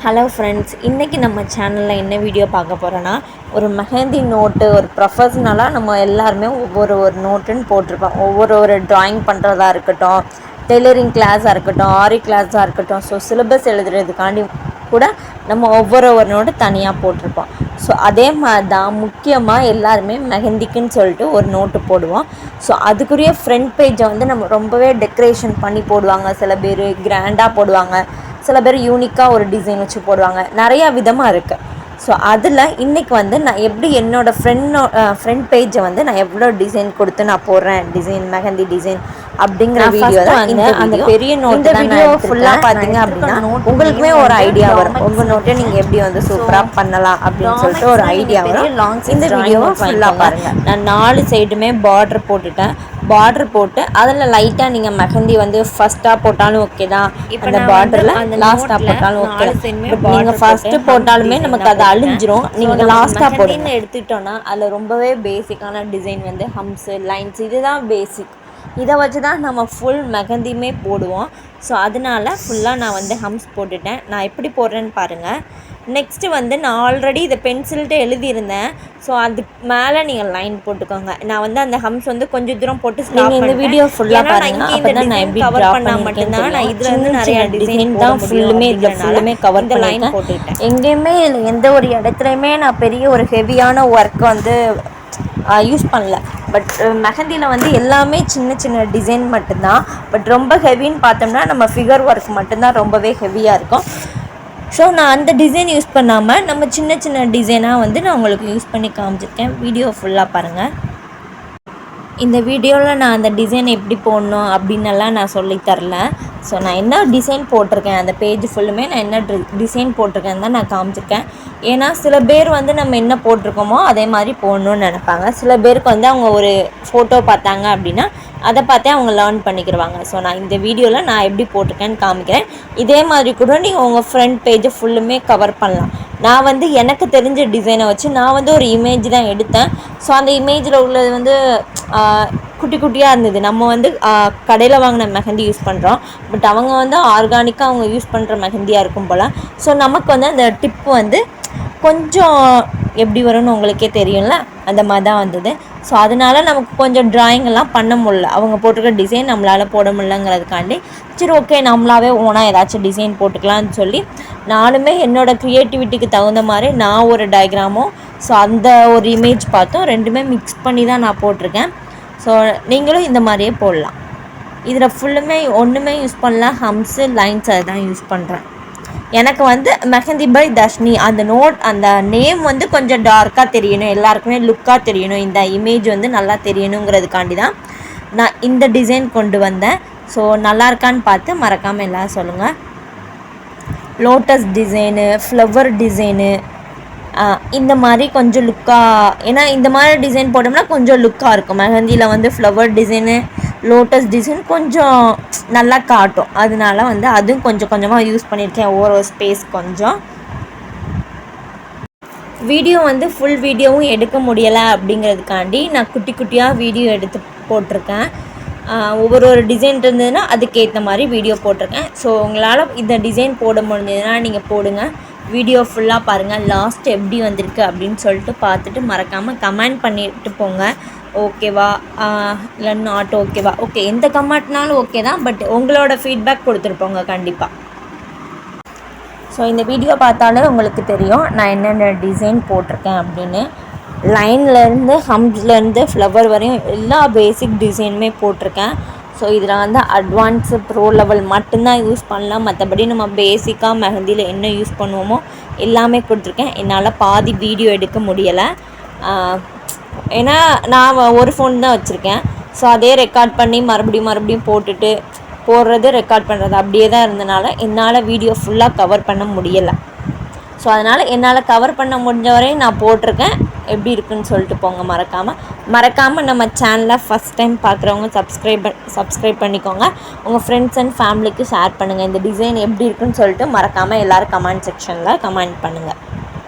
Hello friends, இன்றைக்கி நம்ம சேனலில் என்ன வீடியோ பார்க்க போகிறோன்னா, ஒரு மெஹந்தி நோட்டு ஒரு ப்ரொஃபஷ்னலாக நம்ம எல்லாருமே ஒவ்வொரு நோட்டுன்னு போட்டிருப்போம். ஒவ்வொரு ட்ராயிங் பண்ணுறதா இருக்கட்டும், டெய்லரிங் கிளாஸாக இருக்கட்டும், ஆரி கிளாஸாக இருக்கட்டும், ஸோ சிலபஸ் எழுதுறதுக்காண்டி கூட நம்ம ஒவ்வொரு நோட்டு தனியாக போட்டிருப்போம். ஸோ அதே மாதிரி தான் முக்கியமாக எல்லாருமே மெஹந்திக்குன்னு சொல்லிட்டு ஒரு நோட்டு போடுவோம். ஸோ அதுக்குரிய ஃப்ரண்ட் பேஜை வந்து நம்ம ரொம்பவே டெக்கரேஷன் பண்ணி போடுவாங்க. சில பேர் கிராண்டாக போடுவாங்க, சில பேர் யூனிக்காக ஒரு டிசைன் வச்சு போடுவாங்க. நிறையா விதமாக இருக்குது. ஸோ அதில் இன்றைக்கி வந்து நான் எப்படி என்னோடய ஃப்ரண்ட் பேஜை வந்து நான் எவ்வளோ டிசைன் கொடுத்து நான் போடுறேன், மெஹந்தி டிசைன் அப்படிங்கிற வீடியோ தான் இந்த அந்த பெரிய நோட்டு தான். வீடியோ ஃபுல்லாக பார்த்தீங்க அப்படின்னா உங்களுக்குமே ஒரு ஐடியா வரும். உங்கள் நோட்டை நீங்கள் எப்படி வந்து சூப்பராக பண்ணலாம் அப்படின்னு சொல்லிட்டு ஒரு ஐடியா வரும். இந்த வீடியோவை ஃபுல்லாக பாருங்கள். நான் 4 சைடுமே பார்டர் போட்டுட்டேன். பார்டர் போட்டு அதில் லைட்டாக நீங்கள் மெஹந்தி வந்து ஃபஸ்ட்டாக போட்டாலும் ஓகே தான், அந்த பார்டரில் லாஸ்ட்டாக போட்டாலும் ஓகே தான். பட் நீங்கள் ஃபஸ்ட்டு போட்டாலுமே நமக்கு அது அழிஞ்சிரும். நீங்கள் லாஸ்ட்டாக போடுங்க. எடுத்துக்கிட்டோன்னா அதில் ரொம்பவே பேசிக்கான டிசைன் வந்து ஹம்ஸு, லைன்ஸ், இதுதான் பேசிக். இதை வச்சு தான் நம்ம ஃபுல் மெஹந்தியுமே போடுவோம். ஸோ அதனால ஃபுல்லாக நான் வந்து ஹம்ஸ் போட்டுட்டேன். நான் எப்படி போடுறேன்னு பாருங்கள். நெக்ஸ்ட்டு வந்து நான் ஆல்ரெடி இதை பென்சில்கிட்ட எழுதியிருந்தேன். ஸோ அதுக்கு மேலே நீங்கள் லைன் போட்டுக்கோங்க. நான் வந்து அந்த ஹம்ஸ் வந்து கொஞ்சம் தூரம் போட்டு ஸ்டாப் இந்த வீடியோ ஃபுல்லாக பாருங்கள். அப்போ தான் நான் எப்படி கவர் பண்ணால் மட்டும்தான் நான் இதில் வந்து நிறையா டிசைன் தான் ஃபுல்லுமே இதில் ஃபுல்லுமே கவர் இந்த லைன் போட்டுக்கிட்டேன். எங்கேயுமே இல்லை எந்த ஒரு இடத்துலையுமே நான் பெரிய ஒரு ஹெவியான ஒர்க் வந்து யூஸ் பண்ணல. பட் மெஹந்தியில் வந்து எல்லாமே சின்ன சின்ன டிசைன் மட்டும்தான். பட் ரொம்ப ஹெவின்னு பார்த்தோம்னா நம்ம ஃபிகர் ஒர்க் மட்டும்தான் ரொம்பவே ஹெவியாக இருக்கும். ஸோ நான் அந்த டிசைன் யூஸ் பண்ணாமல் நம்ம சின்ன சின்ன டிசைனாக வந்து நான் உங்களுக்கு யூஸ் பண்ணி காமிச்சிருக்கேன். வீடியோ ஃபுல்லாக பாருங்கள். இந்த வீடியோவில் நான் அந்த டிசைன் எப்படி போடணும் அப்படின்னெல்லாம் நான் சொல்லித்தரல. ஸோ நான் என்ன டிசைன் போட்டிருக்கேன், அந்த பேஜ் ஃபுல்லுமே நான் என்ன டிசைன் போட்டிருக்கேன்னு தான் நான் காமிச்சிருக்கேன். ஏன்னா சில பேர் வந்து நம்ம என்ன போட்டிருக்கோமோ அதே மாதிரி போடணுன்னு நினைப்பாங்க. சில பேருக்கு வந்து அவங்க ஒரு ஃபோட்டோ பார்த்தாங்க அப்படின்னா அதை பார்த்தே அவங்க லேர்ன் பண்ணிக்கிடுவாங்க. ஸோ நான் இந்த வீடியோவில் நான் எப்படி போட்டிருக்கேன்னு காமிக்கிறேன். இதே மாதிரி கூட நீங்கள் உங்கள் ஃப்ரண்ட் பேஜை ஃபுல்லுமே கவர் பண்ணலாம். நான் வந்து எனக்கு தெரிஞ்ச டிசைனை வச்சு நான் வந்து ஒரு இமேஜ் தான் எடுத்தேன். ஸோ அந்த இமேஜில் உள்ளது வந்து குட்டி குட்டியாக இருந்தது. நம்ம வந்து கடையில் வாங்கின மெஹந்தி யூஸ் பண்ணுறோம். பட் அவங்க வந்து ஆர்கானிக்காக அவங்க யூஸ் பண்ணுற மெஹந்தியாக இருக்கும் போல். ஸோ நமக்கு வந்து அந்த டிப்பு வந்து கொஞ்சம் எப்படி வரும்னு உங்களுக்கே தெரியும்ல, அந்த மாதிரி தான் வந்தது. ஸோ அதனால் நமக்கு கொஞ்சம் ட்ராயிங்கெல்லாம் பண்ண முடியல. அவங்க போட்டிருக்க டிசைன் நம்மளால் போட முடியலங்கிறதுக்காண்டி சரி ஓகே நம்மளாவே ஓனாக ஏதாச்சும் டிசைன் போட்டுக்கலான்னு சொல்லி நானுமே என்னோடய க்ரியேட்டிவிட்டிக்கு தகுந்த மாதிரி நான் ஒரு டயக்ராமும் ஸோ அந்த ஒரு இமேஜ் பார்த்தோம், ரெண்டுமே மிக்ஸ் பண்ணி தான் நான் போட்டிருக்கேன். ஸோ நீங்களும் இந்த மாதிரியே போடலாம். இதில் ஃபுல்லுமே ஒன்றுமே யூஸ் பண்ணல, ஹம்ஸு, லைன்ஸ் அதை தான் யூஸ் பண்ணுறேன். எனக்கு வந்து மெஹந்தி பை தர்ஷினி அந்த நேம் வந்து கொஞ்சம் டார்க்காக தெரியணும், எல்லாருக்குமே லுக்காக தெரியணும், இந்த இமேஜ் வந்து நல்லா தெரியணுங்கிறதுக்காண்டி தான் நான் இந்த டிசைன் கொண்டு வந்தேன். ஸோ நல்லா இருக்கான்னு பார்த்து மறக்காமல் எல்லாம் சொல்லுங்கள். லோட்டஸ் டிசைனு, ஃப்ளவர் டிசைனு, இந்த மாதிரி கொஞ்சம் லுக்காக, ஏன்னா இந்த மாதிரி டிசைன் போட்டோம்னா கொஞ்சம் லுக்காக இருக்கும். மெஹந்தியில் வந்து ஃப்ளவர் டிசைனு, லோட்டஸ் டிசைன் கொஞ்சம் நல்லா காட்டும். அதனால வந்து அதுவும் கொஞ்சம் கொஞ்சமாக யூஸ் பண்ணியிருக்கேன். ஒவ்வொரு ஸ்பேஸ் கொஞ்சம். வீடியோ வந்து ஃபுல் வீடியோவும் எடுக்க முடியலை அப்படிங்கிறதுக்காண்டி நான் குட்டி குட்டியாக வீடியோ எடுத்து போட்டிருக்கேன். ஒவ்வொரு டிசைன் இருந்ததுன்னா அதுக்கேற்ற மாதிரி வீடியோ போட்டிருக்கேன். ஸோ உங்களால் இந்த டிசைன் போட முடிஞ்சதுன்னா நீங்கள் போடுங்க. வீடியோ ஃபுல்லாக பாருங்கள். லாஸ்ட் எப்படி வந்திருக்கு அப்படின்னு சொல்லிட்டு பார்த்துட்டு மறக்காமல் கமெண்ட் பண்ணிட்டு போங்க. ஓகேவா இல்லை நாட் ஓகேவா, ஓகே எந்த கமெண்ட்னாலும் ஓகே தான். பட் உங்களோட ஃபீட்பேக் கொடுத்துருப்போங்க கண்டிப்பாக. ஸோ இந்த வீடியோ பார்த்தாலே உங்களுக்கு தெரியும் நான் என்னென்ன டிசைன் போட்டிருக்கேன் அப்படின்னு. லைன்லேருந்து ஹம்ஸ்லேருந்து ஃப்ளவர் வரையும் எல்லா பேசிக் டிசைனுமே போட்டிருக்கேன். ஸோ இதில் வந்து அட்வான்ஸு ப்ரோ லெவல் மட்டும்தான் யூஸ் பண்ணலாம். மற்றபடி நம்ம பேசிக்காக மெஹந்தியில் என்ன யூஸ் பண்ணுவோமோ எல்லாமே கொடுத்துருக்கேன். என்னால் பாதி வீடியோ எடுக்க முடியலை. ஏன்னா நான் ஒரு ஃபோன் தான் வச்சுருக்கேன். ஸோ அதே ரெக்கார்ட் பண்ணி மறுபடியும் போட்டுட்டு போடுறது, ரெக்கார்ட் பண்ணுறது அப்படியே தான் இருந்தனால என்னால் வீடியோ ஃபுல்லாக கவர் பண்ண முடியலை. ஸோ அதனால் என்னால் கவர் பண்ண முடிஞ்ச வரையும் நான் போட்டிருக்கேன். எப்படி இருக்குன்னு சொல்லிட்டு போங்க. மறக்காமல் நம்ம சேனலை ஃபஸ்ட் டைம் பார்க்குறவங்க சப்ஸ்கிரைப் பண்ணிக்கோங்க. உங்கள் ஃப்ரெண்ட்ஸ் அண்ட் ஃபேமிலிக்கு ஷேர் பண்ணுங்கள். இந்த டிசைன் எப்படி இருக்குன்னு சொல்லிட்டு மறக்காமல் எல்லோரும் கமெண்ட் செக்ஷனில் கமெண்ட் பண்ணுங்கள்.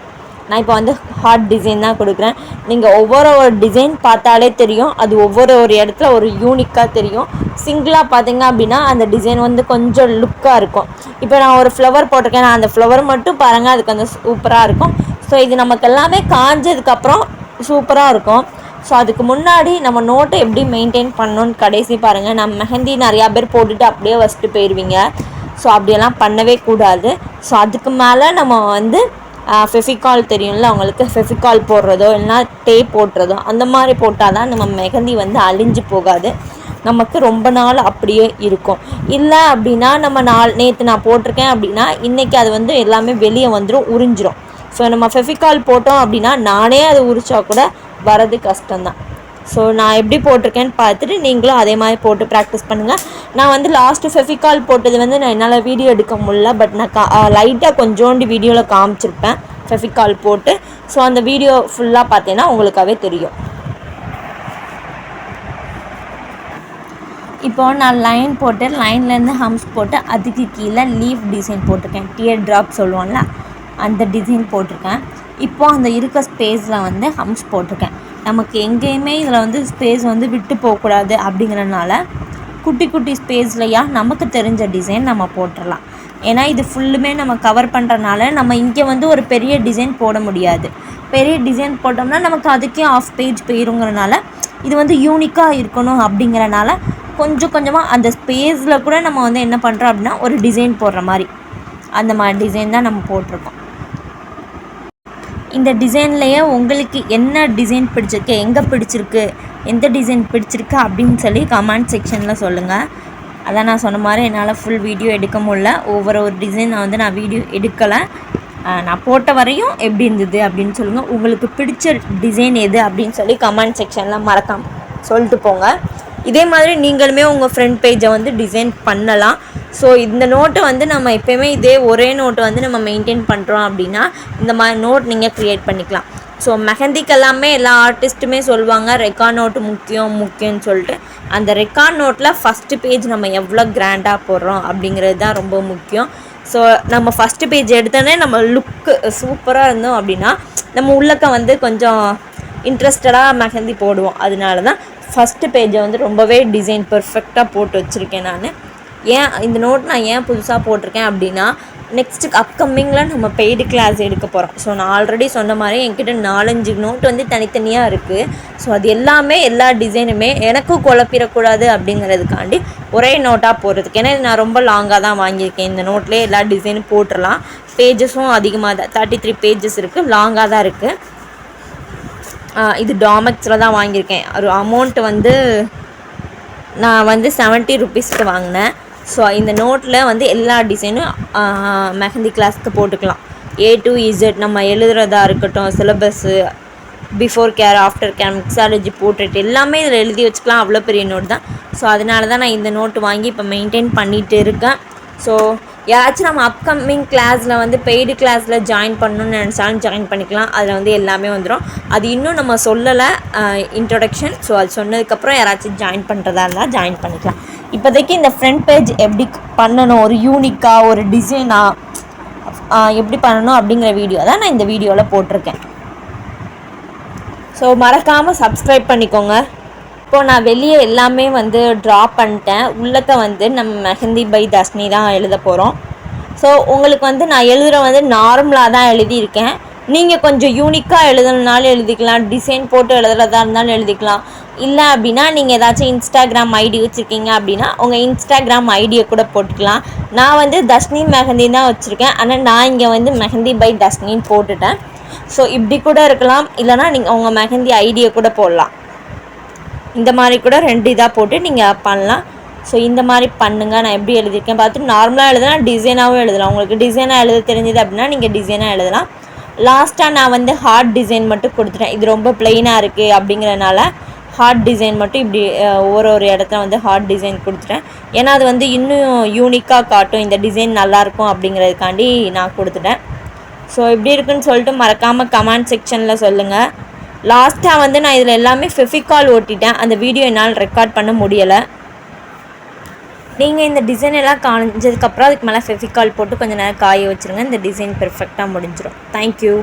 நான் இப்போ வந்து ஹார்ட் டிசைன் தான் கொடுக்குறேன். நீங்கள் ஒவ்வொரு டிசைன் பார்த்தாலே தெரியும், அது ஒவ்வொரு இடத்துல ஒரு யூனிக்காக தெரியும். சிங்கிளாக பார்த்தீங்க அப்படின்னா அந்த டிசைன் வந்து கொஞ்சம் லுக்காக இருக்கும். இப்போ நான் ஒரு ஃப்ளவர் போட்டிருக்கேன், நான் அந்த ஃப்ளவர் மட்டும் பாருங்கள், அதுக்கு அந்த சூப்பராக இருக்கும். ஸோ இது நமக்கு எல்லாமே காஞ்சதுக்கப்புறம் சூப்பராக இருக்கும். ஸோ அதுக்கு முன்னாடி நம்ம நோட்டை எப்படி மெயின்டைன் பண்ணணுன்னு கடைசி பாருங்கள். நம்ம மெஹந்தி நிறையா பேர் போட்டுட்டு அப்படியே வச்சுட்டு போயிடுவீங்க. ஸோ அப்படியெல்லாம் பண்ணவே கூடாது. ஸோ அதுக்கு மேலே நம்ம வந்து ஃபெவிகால் தெரியும்ல அவங்களுக்கு, ஃபெவிகால் போடுறதோ இல்லைனா டேப் போடுறதோ அந்த மாதிரி போட்டால் தான் நம்ம மெஹந்தி வந்து அழிஞ்சு போகாது, நமக்கு ரொம்ப நாள் அப்படியே இருக்கும். இல்லை அப்படின்னா நம்ம நேற்று நான் போட்டிருக்கேன் அப்படின்னா இன்றைக்கி அது வந்து எல்லாமே வெளியே வந்துடும், உறிஞ்சிரும். ஸோ நம்ம ஃபெவிகால் போட்டோம் அப்படின்னா நானே அது உரிச்சா கூட வரது கஷ்டம்தான். ஸோ நான் எப்படி போட்டிருக்கேன்னு பார்த்துட்டு நீங்களும் அதே மாதிரி போட்டு ப்ராக்டிஸ் பண்ணுங்கள். நான் வந்து லாஸ்ட்டு ஃபெவிகால் போட்டது வந்து நான் என்னால் வீடியோ எடுக்க முடியல, பட் நான் லைட்டாக கொஞ்சோண்டு வீடியோவில் காமிச்சிருப்பேன் ஃபெவிகால் போட்டு. ஸோ அந்த வீடியோ ஃபுல்லாக பார்த்தீங்கன்னா உங்களுக்காகவே தெரியும். இப்போது நான் லைன் போட்டு லைன்லேருந்து ஹம்ஸ் போட்டு அதுக்கு கீழே லீஃப் டிசைன் போட்டிருக்கேன், டியர் ட்ராப் சொல்லுவோம்ல அந்த டிசைன் போட்டிருக்கேன். இப்போது அந்த இருக்க ஸ்பேஸில் வந்து ஹம்ஸ் போட்டிருக்கேன். நமக்கு எங்கேயுமே இதில் வந்து ஸ்பேஸ் வந்து விட்டு போகக்கூடாது அப்படிங்கிறனால குட்டி குட்டி ஸ்பேஸ்லையா நமக்கு தெரிஞ்ச டிசைன் நம்ம போட்டுடலாம். ஏன்னா இது ஃபுல்லுமே நம்ம கவர் பண்ணுறனால நம்ம இங்கே வந்து ஒரு பெரிய டிசைன் போட முடியாது. பெரிய டிசைன் போட்டோம்னா நமக்கு அதுக்கே ஆஃப் பேஜ் போயிருங்கிறனால இது வந்து யூனிக்காக இருக்கணும் அப்படிங்கிறனால கொஞ்சம் கொஞ்சமாக அந்த ஸ்பேஸில் கூட நம்ம வந்து என்ன பண்ணுறோம் அப்படின்னா ஒரு டிசைன் போடுற மாதிரி அந்த மாதிரி டிசைன் தான் நம்ம போட்டிருக்கோம். இந்த டிசைன்லேயே உங்களுக்கு என்ன டிசைன் பிடிச்சிருக்கு, எங்கே பிடிச்சிருக்கு, எந்த டிசைன் பிடிச்சிருக்கு அப்படின்னு சொல்லி கமெண்ட் செக்ஷனில் சொல்லுங்கள். அதான் நான் சொன்ன மாதிரி என்னால் ஃபுல் வீடியோ எடுக்க முடியல, ஒவ்வொரு டிசைன் நான் வீடியோ எடுக்கலை. நான் போட்ட வரையும் எப்படி இருந்தது அப்படின்னு சொல்லுங்கள். உங்களுக்கு பிடிச்ச டிசைன் எது அப்படின்னு சொல்லி கமெண்ட் செக்ஷனில் மறக்காமல் சொல்லிட்டு போங்க. இதே மாதிரி நீங்களுமே உங்கள் ஃப்ரண்ட் பேஜை வந்து டிசைன் பண்ணலாம். ஸோ இந்த நோட்டை வந்து நம்ம எப்போயுமே இதே ஒரே நோட்டை வந்து நம்ம மெயின்டைன் பண்ணுறோம் அப்படின்னா இந்த மாதிரி நோட் நீங்கள் க்ரியேட் பண்ணிக்கலாம். ஸோ மெஹந்திக்கு எல்லாமே எல்லா ஆர்டிஸ்ட்டுமே சொல்லுவாங்க ரெக்கார்ட் நோட்டு முக்கியம்னு சொல்லிட்டு. அந்த ரெக்கார்ட் நோட்டில் ஃபஸ்ட்டு பேஜ் நம்ம எவ்வளோ கிராண்டாக போடுறோம் அப்படிங்கிறது தான் ரொம்ப முக்கியம். ஸோ நம்ம ஃபஸ்ட்டு பேஜ் எடுத்தோடனே நம்ம லுக்கு சூப்பராக இருந்தோம் அப்படின்னா நம்ம உள்ளக்க வந்து கொஞ்சம் இன்ட்ரெஸ்டடாக மெஹந்தி போடுவோம். அதனால தான் ஃபஸ்ட்டு பேஜை வந்து ரொம்பவே டிசைன் பர்ஃபெக்டாக போட்டு வச்சுருக்கேன் நான். ஏன் இந்த நோட் நான் ஏன் புதுசாக போட்டிருக்கேன் அப்படின்னா நெக்ஸ்ட்டு அப்கமிங்கில் நம்ம பெய்டு கிளாஸ் எடுக்க போகிறோம். ஸோ நான் ஆல்ரெடி சொன்ன மாதிரி என்கிட்ட 4-5 நோட் வந்து தனித்தனியாக இருக்குது. ஸோ அது எல்லாமே எல்லா டிசைனுமே எனக்கும் குழப்பிடக்கூடாது அப்படிங்கிறதுக்காண்டி ஒரே நோட்டாக போடுறதுக்கு. ஏன்னா இது நான் ரொம்ப லாங்காக தான் வாங்கியிருக்கேன். இந்த நோட்லேயே எல்லா டிசைனும் போட்டுடலாம். பேஜஸும் அதிகமாக தான் 33 பேஜஸ் இருக்குது, லாங்காக தான் இருக்குது. இது டாமெக்ஸில் தான் வாங்கியிருக்கேன். ஒரு அமௌண்ட்டு வந்து நான் வந்து 70 ருபீஸ்க்கு வாங்கினேன். ஸோ இந்த நோட்டில் வந்து எல்லா டிசைனும் மெஹந்தி கிளாஸ்க்கு போட்டுக்கலாம். A to Z நம்ம எழுதுறதா இருக்கட்டும், syllabus, before care, after care, mixology, portrait எல்லாமே இதில் எழுதி வச்சுக்கலாம். அவ்வளோ பெரிய நோட் தான். ஸோ அதனால தான் நான் இந்த நோட்டு வாங்கி இப்போ மெயின்டைன் பண்ணிகிட்டு இருக்கேன். ஸோ யாராச்சும் நம்ம அப்கமிங் கிளாஸில் வந்து பெய்டு கிளாஸில் ஜாயின் பண்ணணுன்னு நினச்சாலும் ஜாயின் பண்ணிக்கலாம். அதில் வந்து எல்லாமே வந்துடும். அது இன்னும் நம்ம சொல்லலை இன்ட்ரொடக்ஷன். ஸோ அது சொன்னதுக்கப்புறம் யாராச்சும் ஜாயின் பண்ணுறதா இருந்தால் ஜாயின் பண்ணிக்கலாம். இப்போதைக்கு இந்த ஃப்ரண்ட் பேஜ் எப்படி பண்ணணும், ஒரு யூனிக்காக ஒரு டிசைனாக எப்படி பண்ணணும் அப்படிங்கிற வீடியோ தான் நான் இந்த வீடியோவில் போட்டிருக்கேன். ஸோ மறக்காமல் சப்ஸ்கிரைப் பண்ணிக்கோங்க. இப்போது நான் வெளியே எல்லாமே வந்து ட்ரா பண்ணிட்டேன். உள்ளக்க வந்து நம்ம மெஹந்தி பை தர்ஷினி தான் எழுத போகிறோம். ஸோ உங்களுக்கு வந்து நான் எழுதுகிற வந்து நார்மலாக தான் எழுதியிருக்கேன். நீங்கள் கொஞ்சம் யூனிக்காக எழுதுனாலும் எழுதிக்கலாம், டிசைன் போட்டு எழுதுறதா இருந்தாலும் எழுதிக்கலாம். இல்லை அப்படின்னா நீங்கள் ஏதாச்சும் இன்ஸ்டாகிராம் ஐடி வச்சுருக்கீங்க அப்படின்னா உங்கள் இன்ஸ்டாகிராம் ஐடியை கூட போட்டுக்கலாம். நான் வந்து தர்ஷினி மெஹந்தி தான் வச்சுருக்கேன். ஆனால் நான் இங்கே வந்து மெஹந்தி பை தர்ஷினின்னு போட்டுட்டேன். ஸோ இப்படி கூட இருக்கலாம், இல்லைனா நீங்கள் உங்கள் மெஹந்தி ஐடியை கூட போடலாம். இந்த மாதிரி கூட 2 இதாக போட்டு நீங்கள் பண்ணலாம். ஸோ இந்த மாதிரி பண்ணுங்கள். நான் எப்படி எழுதியிருக்கேன் பார்த்துட்டு நார்மலாக எழுதலாம், டிசைனாகவும் எழுதலாம். உங்களுக்கு டிசைனாக எழுத தெரிஞ்சது அப்படின்னா நீங்கள் டிசைனாக எழுதலாம். லாஸ்ட்டாக நான் வந்து ஹார்ட் டிசைன் மட்டும் கொடுத்துட்டேன். இது ரொம்ப ப்ளெயினாக இருக்குது அப்படிங்கிறனால ஹார்ட் டிசைன் மட்டும் இப்படி ஒரு இடத்துல வந்து ஹார்ட் டிசைன் கொடுத்துட்டேன். ஏன்னா அது வந்து இன்னும் யூனிக்காக காட்டும், இந்த டிசைன் நல்லாயிருக்கும் அப்படிங்கிறதுக்காண்டி நான் கொடுத்துட்டேன். ஸோ எப்படி இருக்குன்னு சொல்லிட்டு மறக்காமல் கமெண்ட் செக்ஷனில் சொல்லுங்கள். லாஸ்ட்டாக வந்து நான் இதில் எல்லாமே ஃபெவிகால் ஓட்டிட்டேன். அந்த வீடியோ என்னால் ரெக்கார்ட் பண்ண முடியலை. நீங்கள் இந்த டிசைன் எல்லாம் காஞ்சதுக்கப்புறம் அதுக்கு மேலே ஃபெவிகால் போட்டு கொஞ்சம் நேரம் காய வச்சுருங்க. இந்த டிசைன் பெர்ஃபெக்டாக முடிஞ்சிடும். தேங்க்யூ.